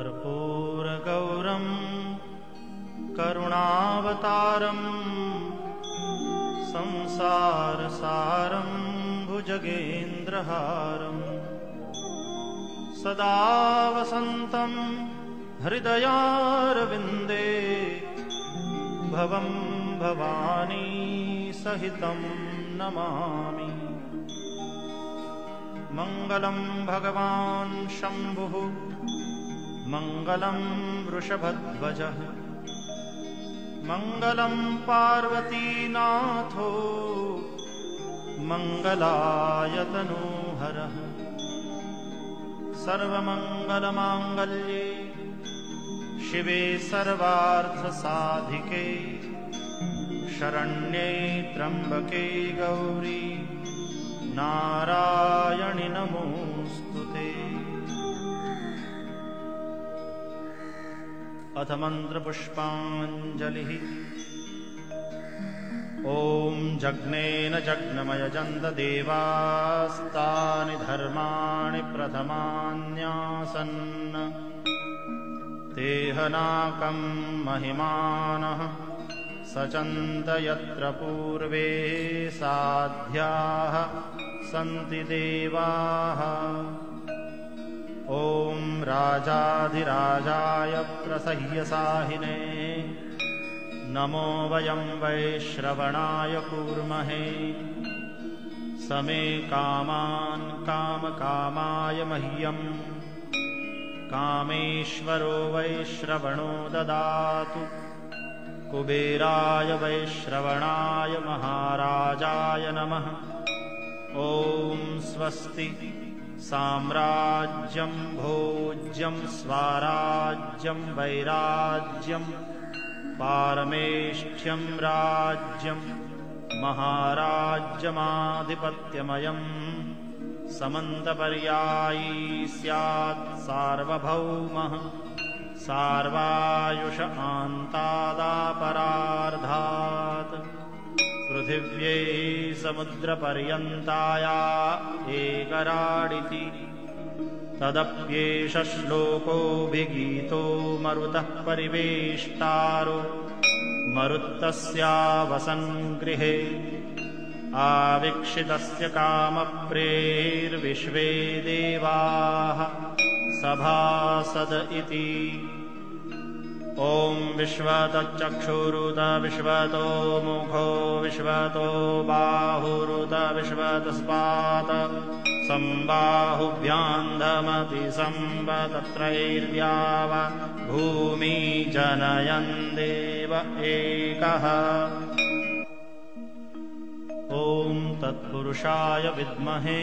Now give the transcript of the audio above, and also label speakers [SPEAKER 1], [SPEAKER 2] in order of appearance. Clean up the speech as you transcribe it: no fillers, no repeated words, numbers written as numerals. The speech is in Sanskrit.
[SPEAKER 1] कर्पूरगौरं करुणावतारं संसारसारं भुजगेन्द्रहारं सदा वसन्तं हृदयारविन्दे भवं भवानी सहितं नमामि। मङ्गलं भगवान् शम्भुः मङ्गलं वृषभध्वजः मङ्गलं पार्वतीनाथो मङ्गलायतनोहरः। सर्वमङ्गलमाङ्गल्ये शिवे सर्वार्थसाधिके शरण्ये त्र्यम्बके गौरी नारायणि नमोऽस्तुते। अथ मन्त्रपुष्पाञ्जलिः। ॐ जग्नेन जग्नमयजन्त देवास्तानि धर्माणि प्रथमान्यासन् तेहनाकं महिमानः सचन्त यत्र पूर्वे साध्याः सन्ति देवाः। ॐ राजाधिराजाय प्रसह्यसाहिने नमो वयं वैश्रवणाय कूर्महे। समे कामान् कामकामाय मह्यं कामेश्वरो वैश्रवणो ददातु। कुबेराय वैश्रवणाय महाराजाय नमः। ॐ स्वस्ति साम्राज्यं भोज्यं स्वराज्यं वैराज्यं पारमेष्ठ्यं राज्यं महाराज्यमाधिपत्यमयं समन्तपर्यायी स्यात् सार्वभौमः सार्वायुष आन्तादापरार्धात्। पृथिव्यै समुद्रपर्यन्ताया एकराडिति तदप्येष श्लोकोऽभिगीतो मरुतः परिवेष्टारो मरुत्तस्यावसन् गृहे आवीक्षितस्य कामप्रेर्विश्वे देवाः सभासद इति। ॐ विश्वतश्चक्षुरुत विश्वतो मुखो विश्वतो बाहुरुत विश्वतस्पात सम्बाहुभ्यान्धमति सम्बतत्रैर्द्याव भूमि जनयन् देव एकः। ॐ तत्पुरुषाय विद्महे